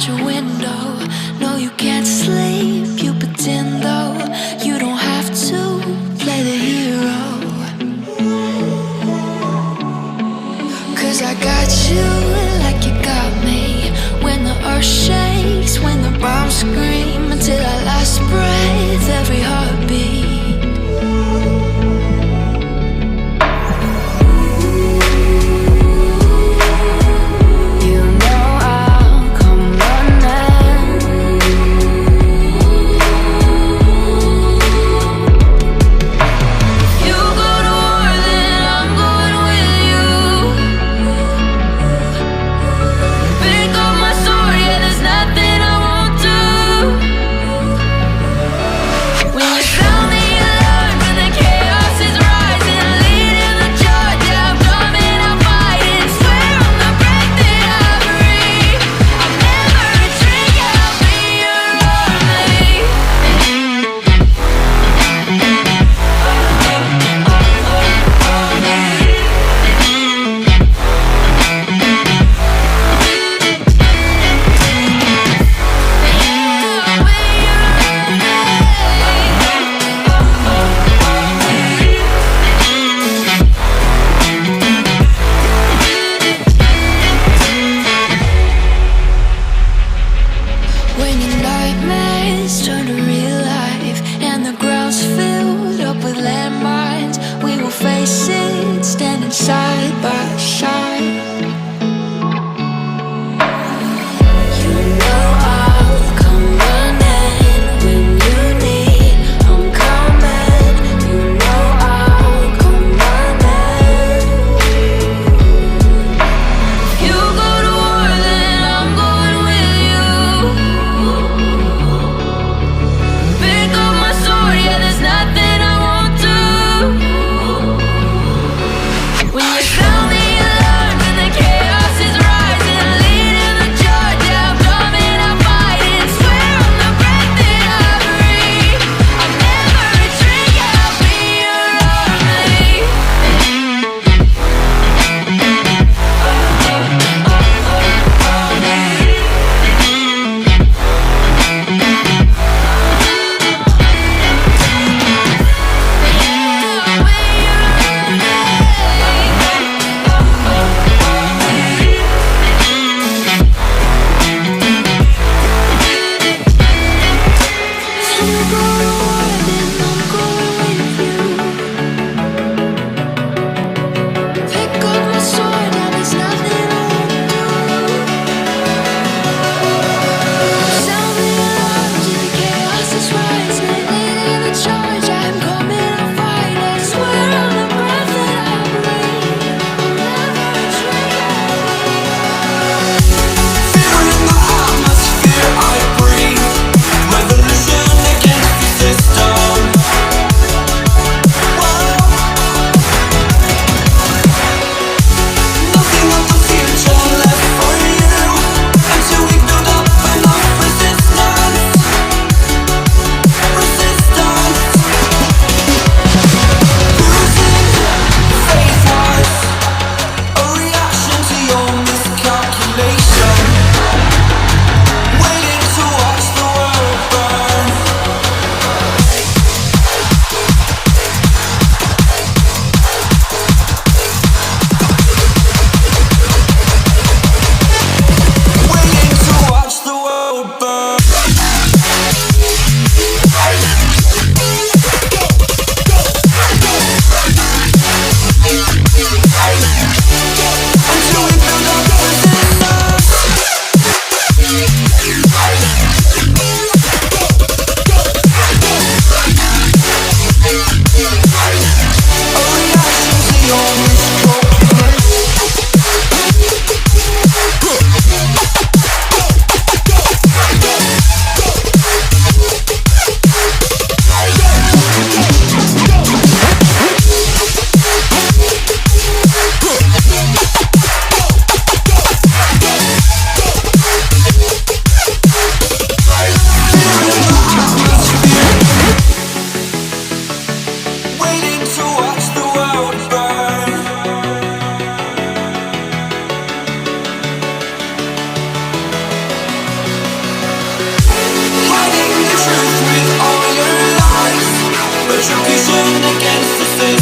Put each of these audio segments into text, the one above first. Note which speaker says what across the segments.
Speaker 1: out your window. No, you can't sleep, you pretend though. You don't have to play the hero, 'cause I got you like you got me. When the earth shakes, when the bombs scream, until our last breath, every heartbeat.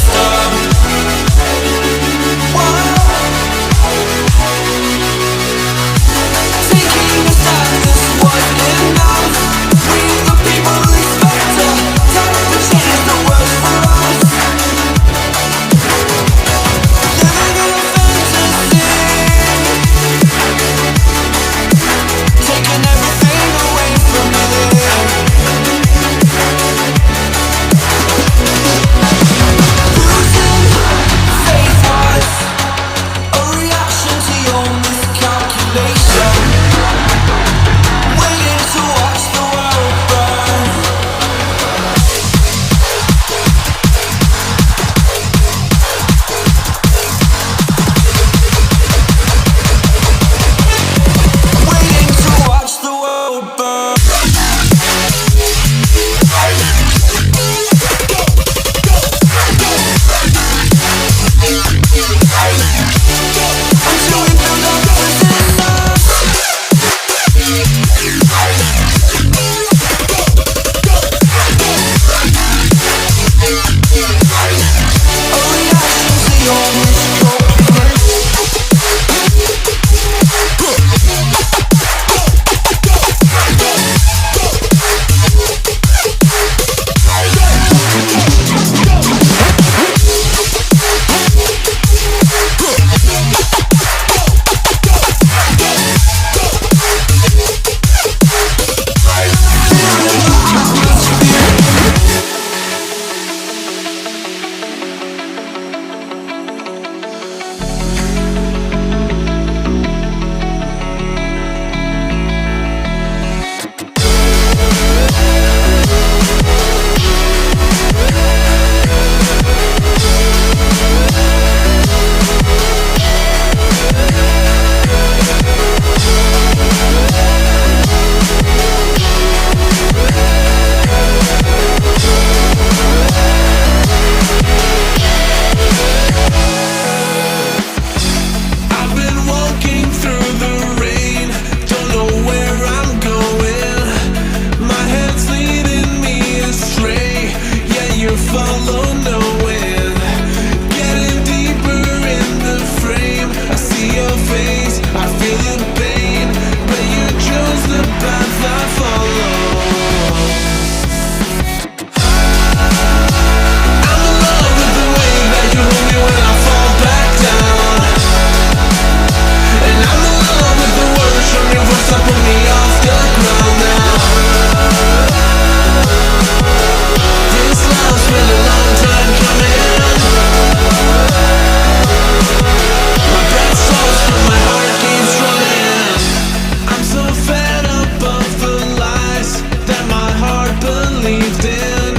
Speaker 1: stop. Whoa. Thinking the sadness was enough. We the people expect a time to change the world for us. Living in a fantasy, taking everything away from me. Losing faith was a reaction to your miscalculation. Waiting to watch the world burn. Waiting to watch the world burn. Until we build up resistance. A reaction to your I've been walking through the rain, don't know where I'm going. My head's leading me astray, yet you follow knowing. Getting deeper in the frame, I see your face, I feel the pain, but you chose the path I follow. I'm in love with the way that you hold me when I fall back down. And I'm in love with the words from your voice that put me off the ground now. This love's been a long time coming. My breath slows but my heart keeps running. I'm so fed up of the lies that my heart believed in,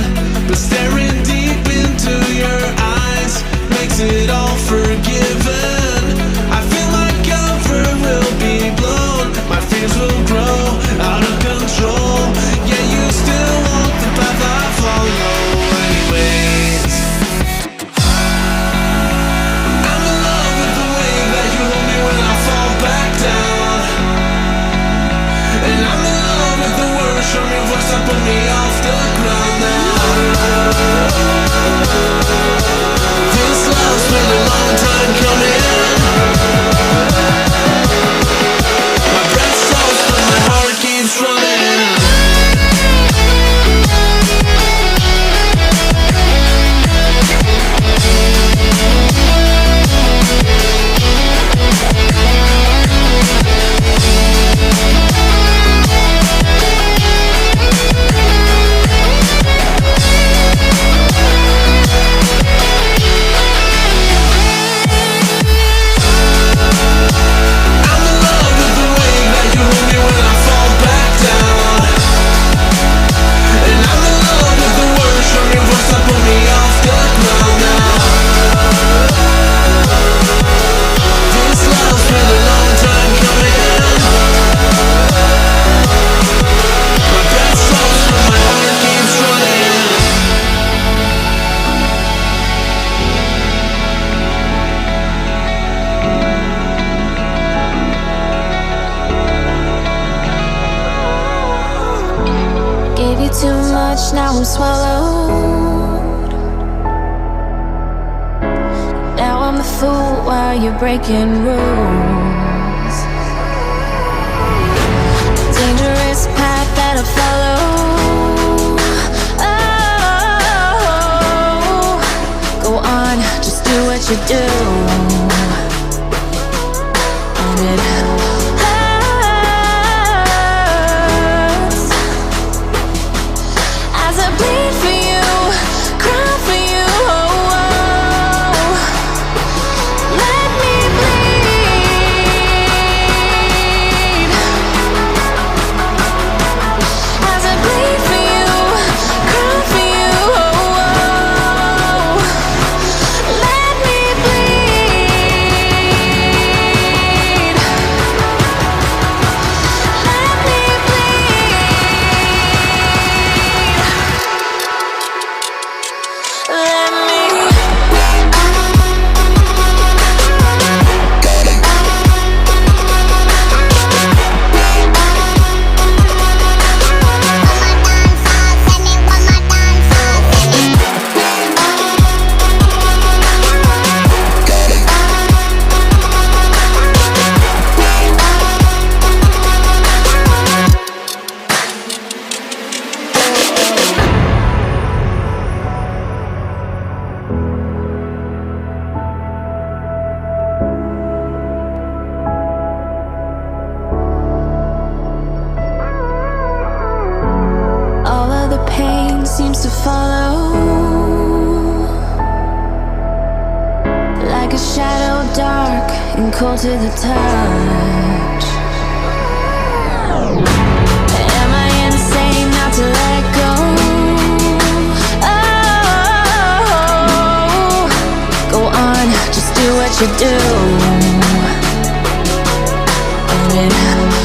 Speaker 1: but staring deep into your eyes makes it all forgiven. I feel my comfort will be blown, my fears will grow out of control, yet you still walk the path I follow anyways. I'm in love with the way that you hold me when I fall back down. And I'm in love with the words from your voice that put me off the ground now. This love's been a long time coming. My breath slows but my heart keeps running.
Speaker 2: Too much, now I'm swallowed.
Speaker 1: fool while you're breaking rules. Dangerous path that I follow. Oh, go on, just do what you do. And it hurts as I bleed for you, cry for you. Oh, oh. Let me bleed as I bleed for you, cry for you. Oh, oh. Let me bleed. Let me bleed. Let me. All of the pain seems to follow like a shadow, dark and cold to the touch. Am I insane not to let go? Oh, go on, just do what you do. And it hurts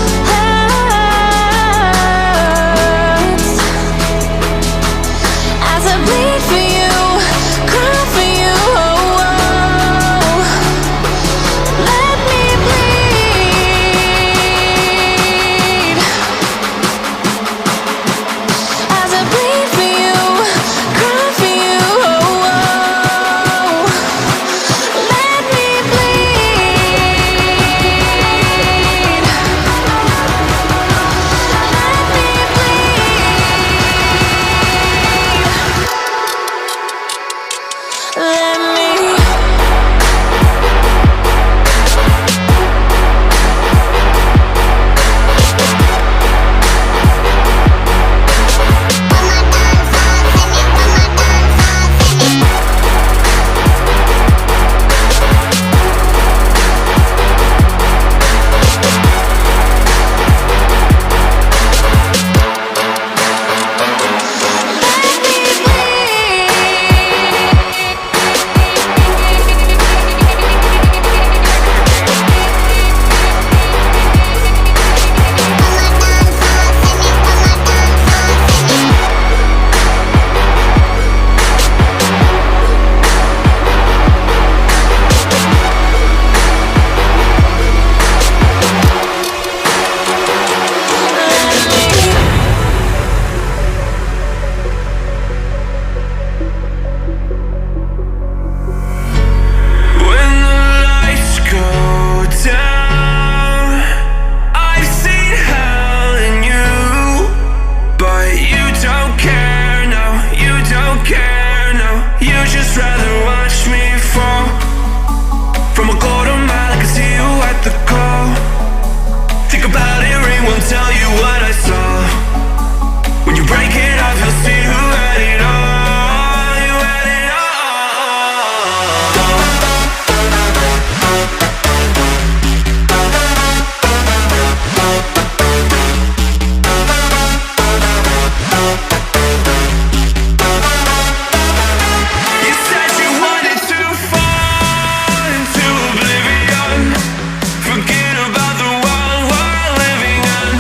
Speaker 1: as I bleed for you, cry for you. Oh, oh. Let me bleed as I bleed for you, cry for you. Oh, oh. Let me bleed. Let me bleed. Let me.
Speaker 2: When the lights go down, I've seen hell in you, but you don't care, no, you don't care, no. You just rather watch me fall from a golden mile. I can see you at the call. Think about it, ring won't tell you what I saw. When you break it off, you'll see who had it all. You had it all. You said you wanted to fall into oblivion, forget about the world we're living in.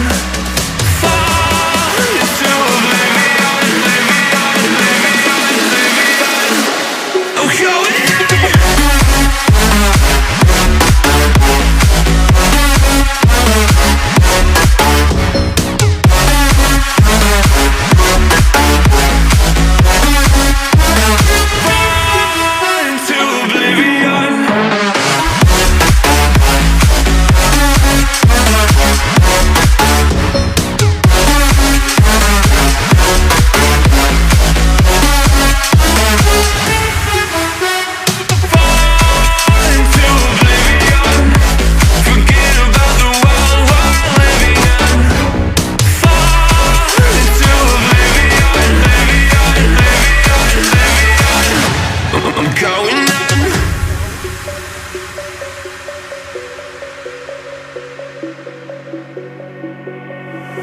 Speaker 2: You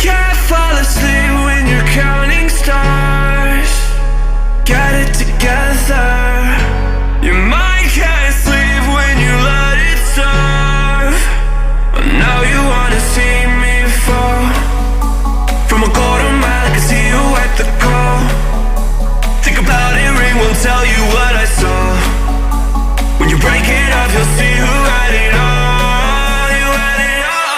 Speaker 2: can't fall asleep when you're counting stars. Get it together. Your mind can't sleep when you let it serve. And now you wanna see me fall. From a quarter mile I can see you at the call. Think about it, ring won't tell you what I saw. When you break it up, you'll see who had it all. You had it all.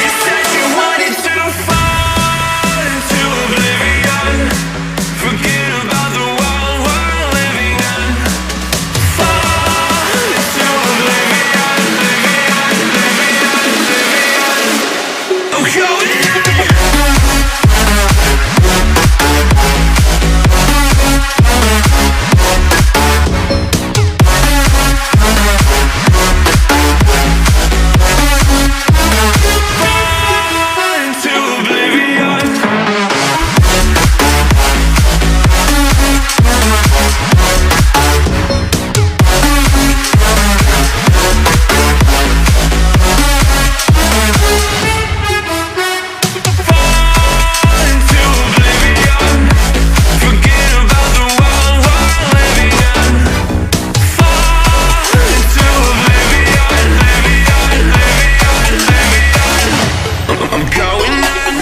Speaker 2: You said you wanted to fall into oblivion. Forget about the world we're living in. Fall into oblivion, I'm going in. Fall into oblivion. Fall into oblivion. Forget about the world we're living in. Fall into oblivion, I'm going in.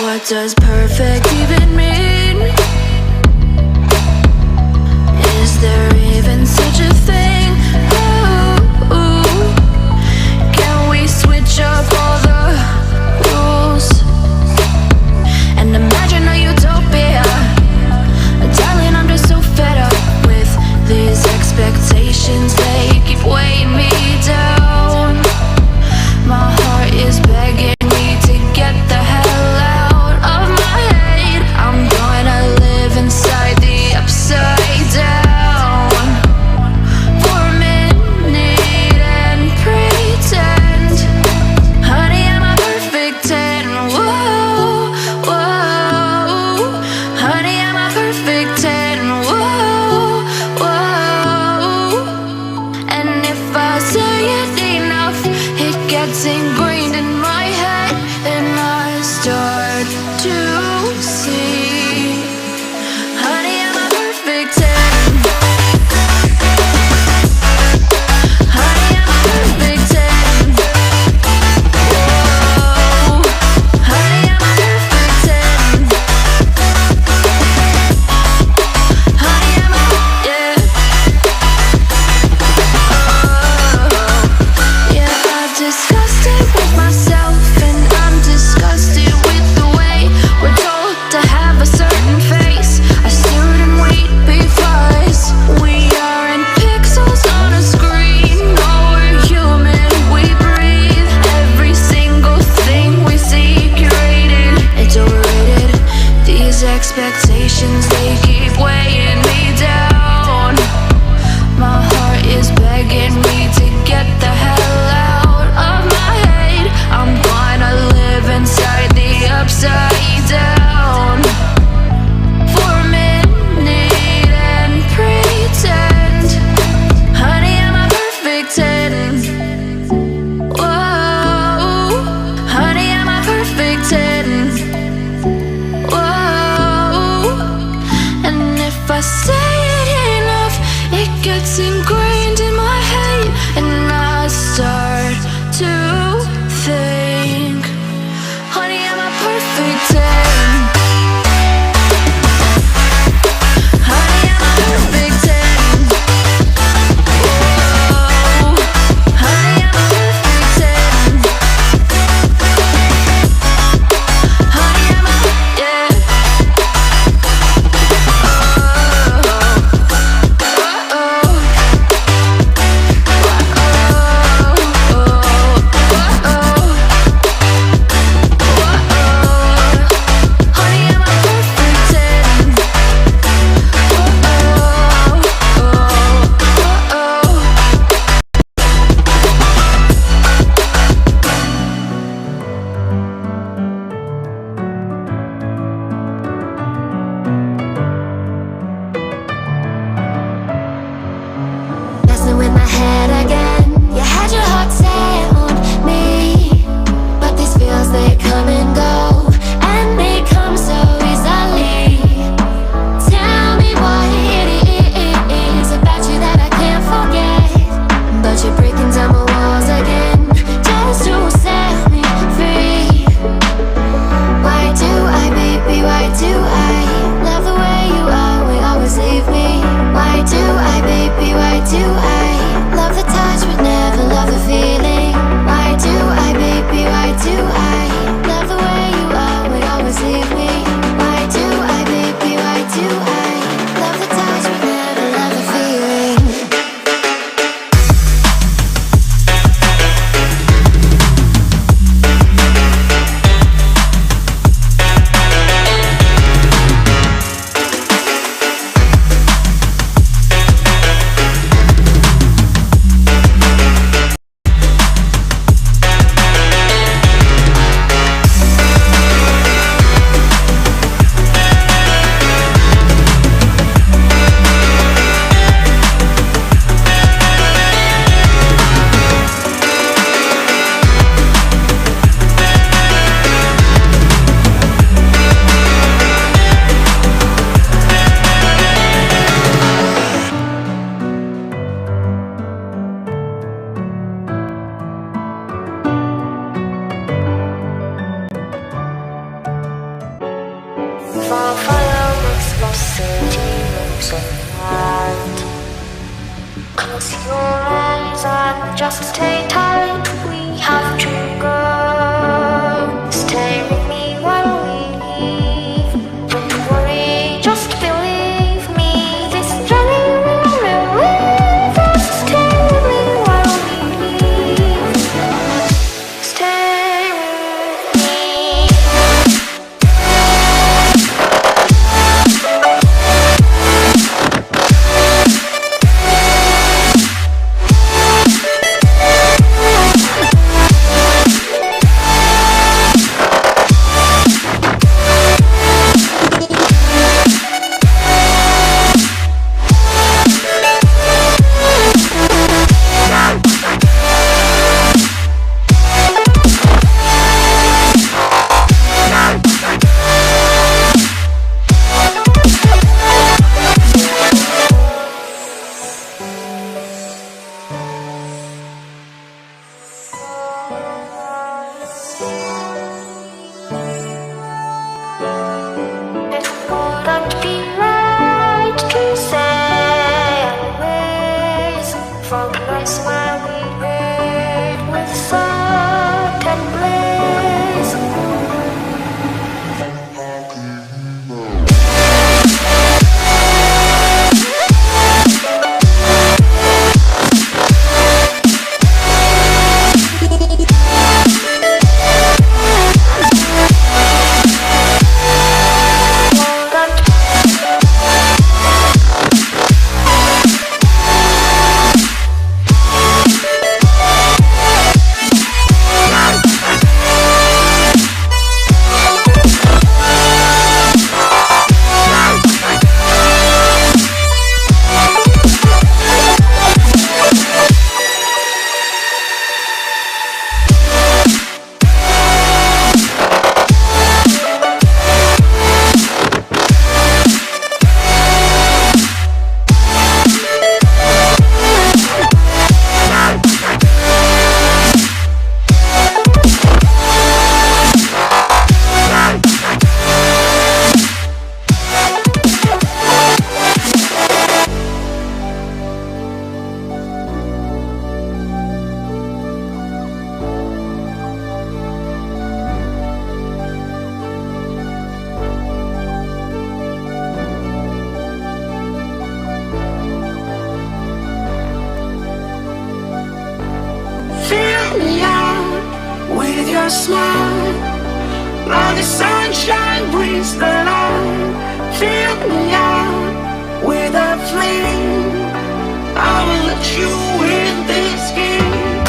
Speaker 1: What does perfect even mean? Is there even such a thing? Ooh, can we switch up all the rules and imagine a utopia? Darling, I'm just so fed up with these expectations. They keep weighing me down. My heart is begging me to get the hell out of my head. I'm just stay tight. We have to go. Stay with me while we leave. Don't worry, just believe me. This journey will relieve us. Stay with me while we leave. Stay with me. It wouldn't be right to say always. For the nights when we wait with salt and blaze. Fill me out with your smile. Now the sunshine brings the light. Fill me out with a flame. I will let you in this game.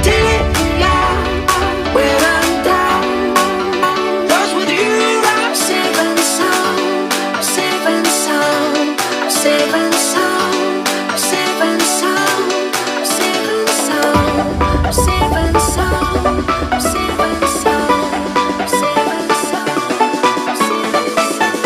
Speaker 1: Take me out when I'm down. 'Cause with you I'm safe and sound. I'm safe and sound. I'm safe and sound. I'm safe and sound. I'm safe and sound. I'm safe and sound. I'm safe and sound. I'm safe and sound. I'm safe and sound.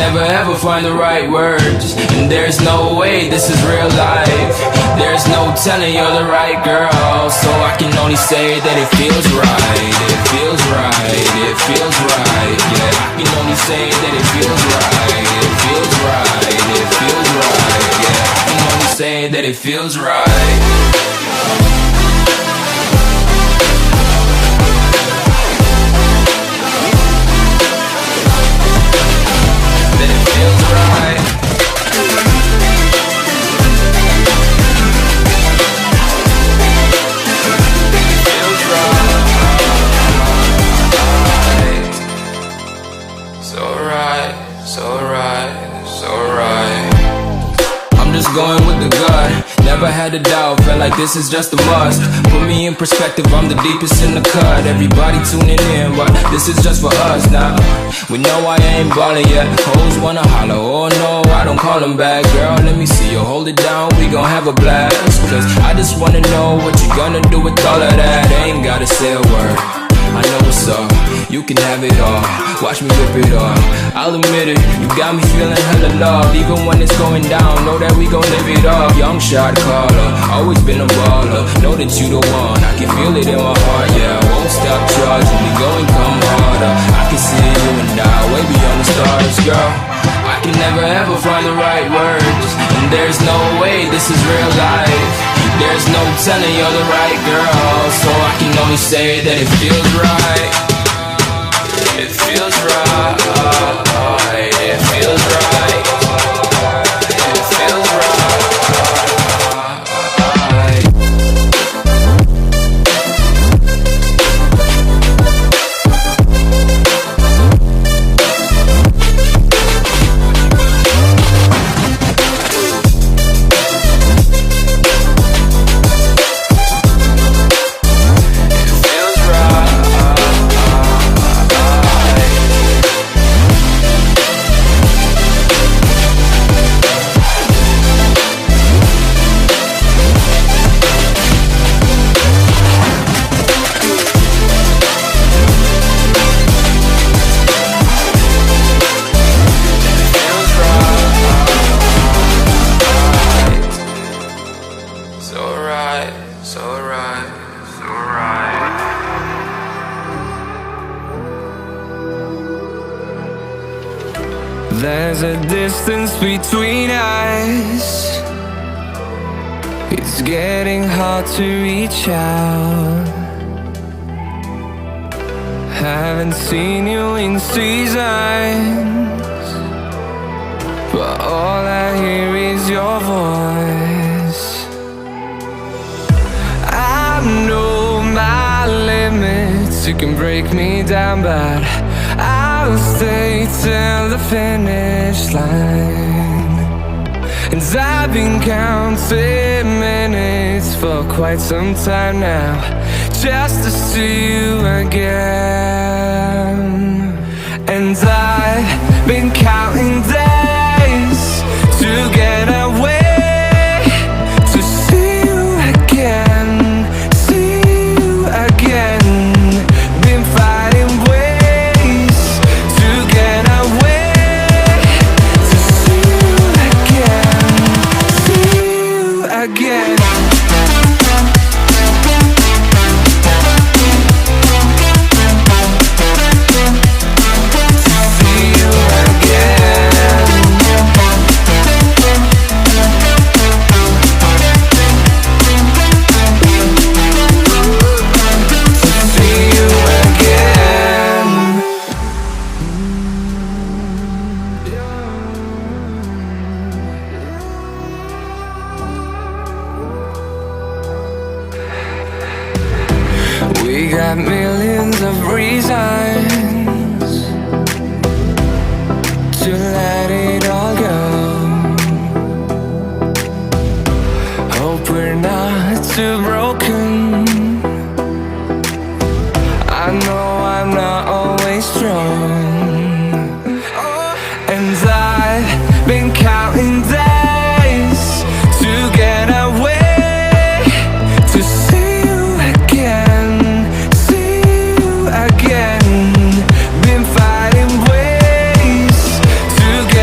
Speaker 2: never ever find the right words, and there's no way this is real life. There's no telling you're the right girl, so I can only say that it feels right. It feels right, it feels right. Yeah, I can only say that it feels right. It feels right, it feels right. Yeah, I can only say that it feels right. Going with the gut, never had a doubt, felt like this is just a must. Put me in perspective, I'm the deepest in the cut. Everybody tuning in, but this is just for us now. We know I ain't ballin' yet, hoes wanna holler, oh no, I don't call them back. Girl, let me see you hold it down, we gon' have a blast. Cause I just wanna know what you gonna do with all of that. Ain't gotta say a word, I know what's up, you can have it all. Watch me rip it off, I'll admit it, you got me feeling hella love. Even when it's going down, know that we gon' live it up. Young shot caller, always been a baller. Know that you the one, I can feel it in my heart. Yeah, I won't stop charging, we going come harder. I can see you and I, way beyond the stars, girl. I can never ever find the right words, and there's no way this is real life. There's no telling you're the right girl, so I can only say that it feels right. It feels right. It feels right. It feels right.
Speaker 3: There's a distance between us. It's getting hard to reach out. Haven't seen you in seasons, but all I hear is your voice. I know my limits, you can break me down, but I'll stay till the finish line. And I've been counting minutes for quite some time now, just to see you again. And I've been counting days to get away, to see you again, see you again. Been fighting ways to get away, to see you again, see you again. We got millions of reasons to let it all go. Hope we're not too broken. I know I'm not always strong, and I've been counting days to get away, to see you again, see you again. Been fighting ways to get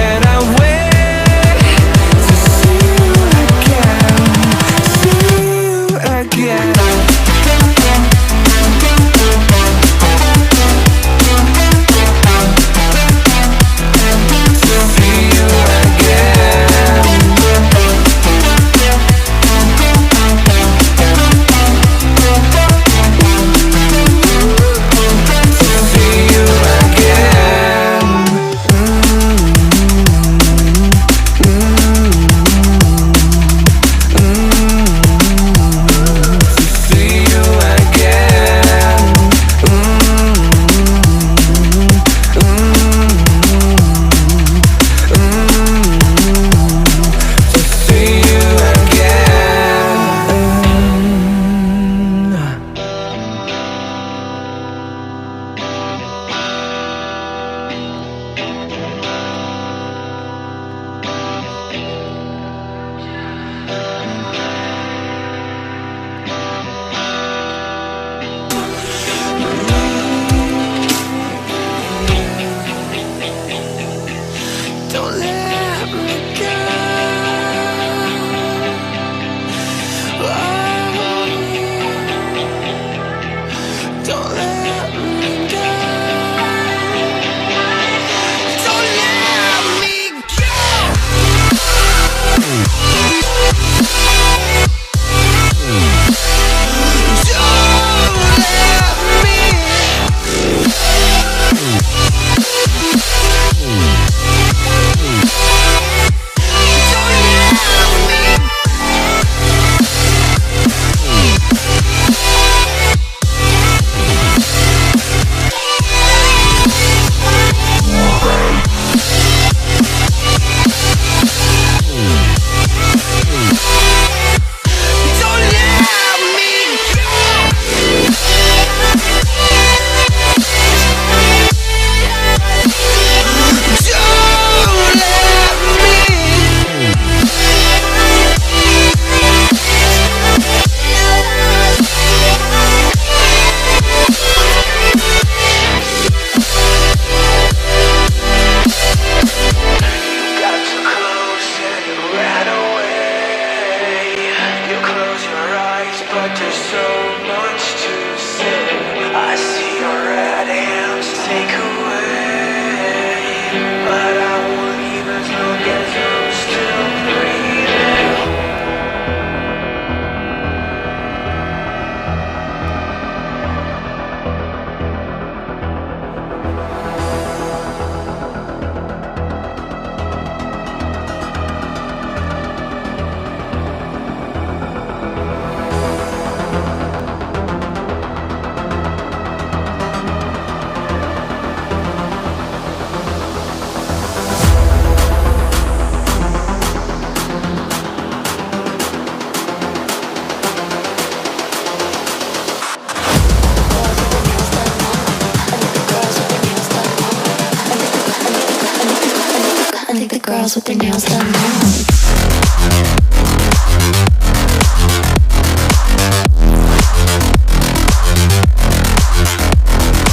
Speaker 1: girls with their nails done now.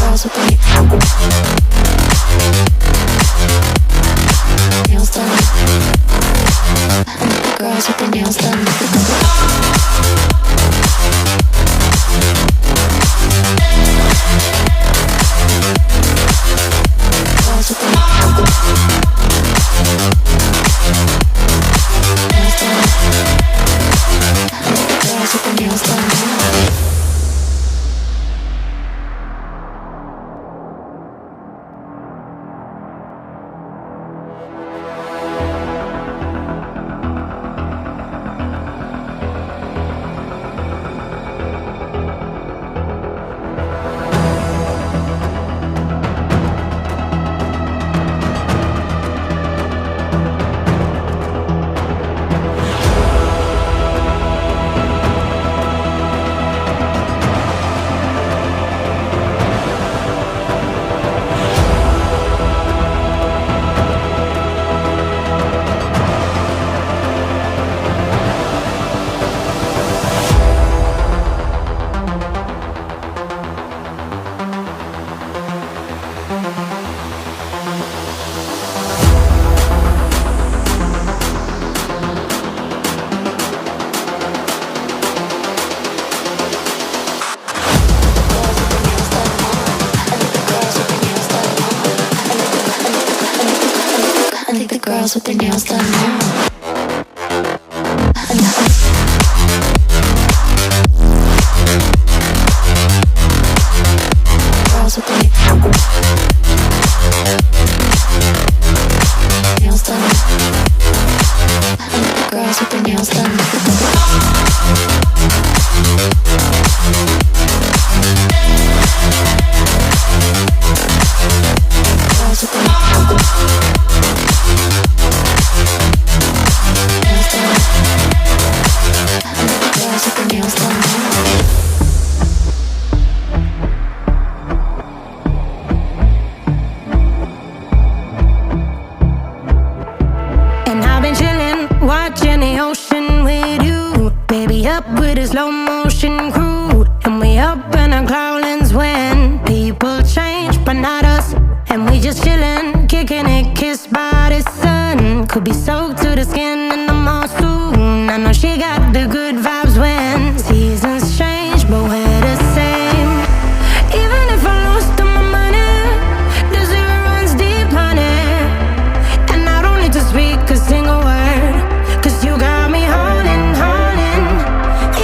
Speaker 1: Girls with their nails done. Girls with their nails done. Girls with their nails done. Girls with their nails done now. Girls with their nails done. Girls with their nails done. Girls with their
Speaker 4: watching the ocean with you, baby, up with a slow motion crew. And we up in our cloudlands when people change, but not us. And we just chillin', kicking it, kissed by the sun. Could be soaked to the skin in the monsoon. I know she got the good vibes when seasons change, but we're the same. Even if I lost all my money, the zero runs deep, honey. And I don't need to speak a single word, 'cause you got me haunting, haunting.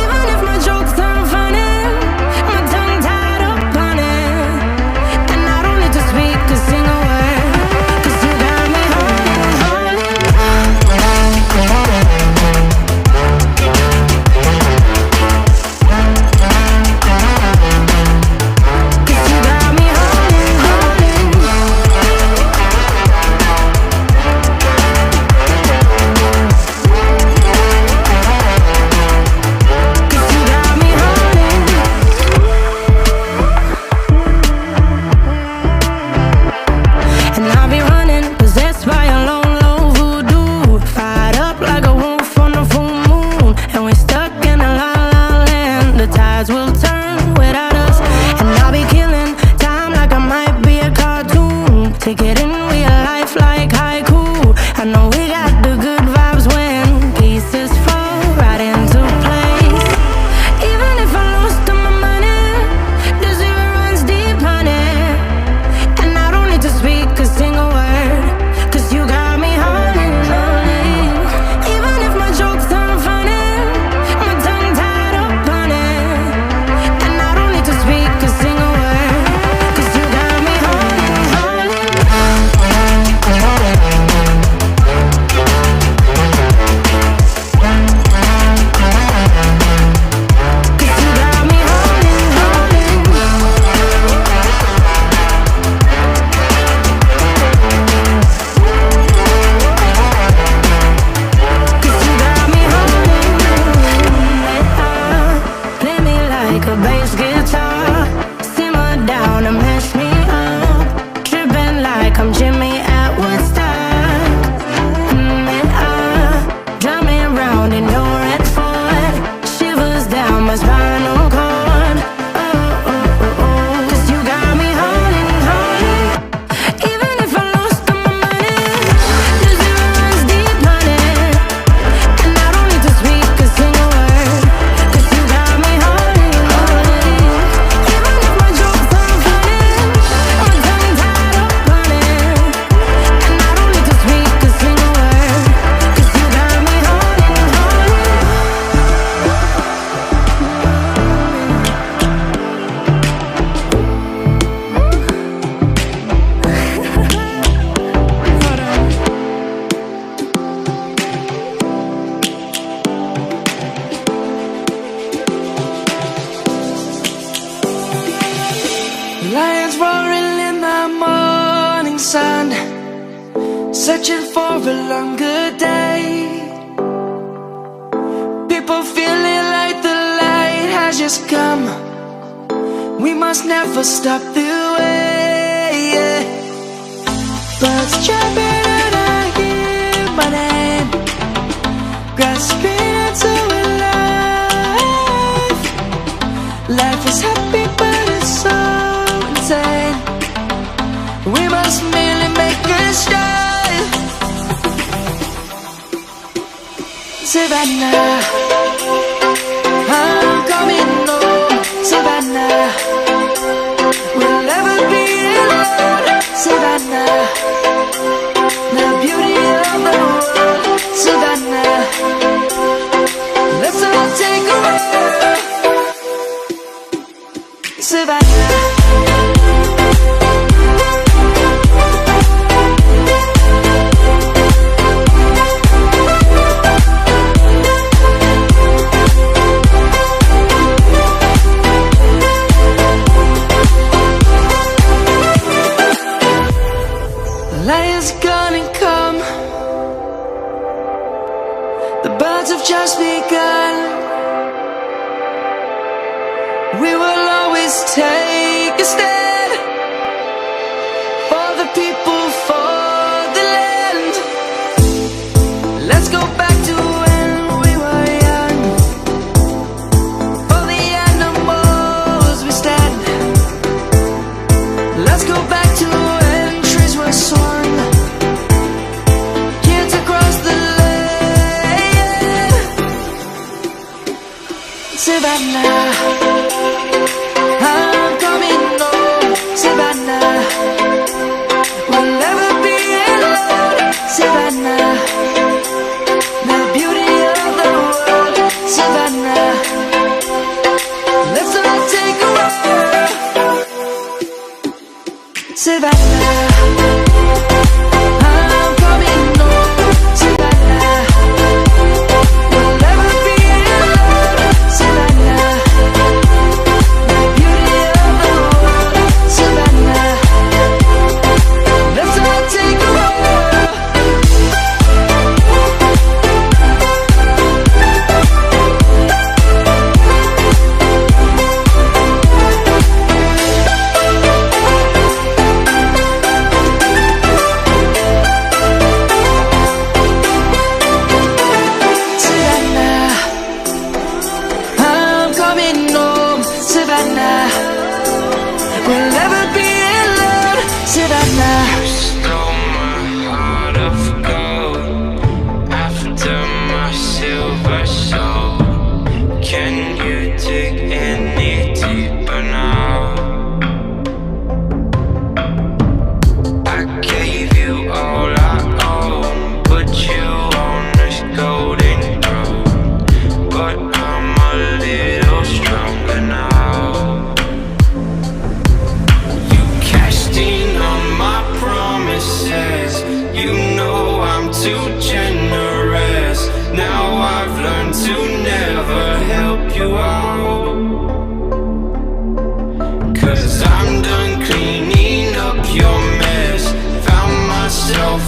Speaker 4: Even if my jokes aren't funny, my tongue tied up on it. And I don't need to speak a single word, 'cause you got me haunting, haunting.
Speaker 5: Lions roaring in the morning sun, searching for a longer day. People feeling like the light has just come. We must never stop the way, yeah. Birds chirping and I hear my name, grasping into a life. Life is happy but it's so insane. We must merely make a start. Savannah, I'm coming home. Savannah, we'll never be alone. Savannah, the beauty of the world. Savannah, let's all take a walk. Savannah. Lion's gonna come. The birds have just begun. We will always take a stand for the people, for the land. Let's go back to when we were young. For the animals we stand. Let's go back to when trees were swung. Kids across the land. Savannah, I'm coming home. Savannah, we'll never be alone. Savannah, the beauty of the world. Savannah, let's all take a walk. Savannah, I'm coming home. Savannah, we'll never be alone. Savannah, the beauty of the world. Savannah, let's all take a walk. Savannah, I'm coming home. Savannah, we'll never be alone. Savannah.
Speaker 2: Stole my heart of gold after my silver soul. Can you dig any deeper now? I gave you all I own, put you on this golden throne, but I'm a little stronger now. You cashed in on my promises. You know I'm too generous. Now I've learned to never help you out. 'Cause I'm done cleaning up your mess. Found myself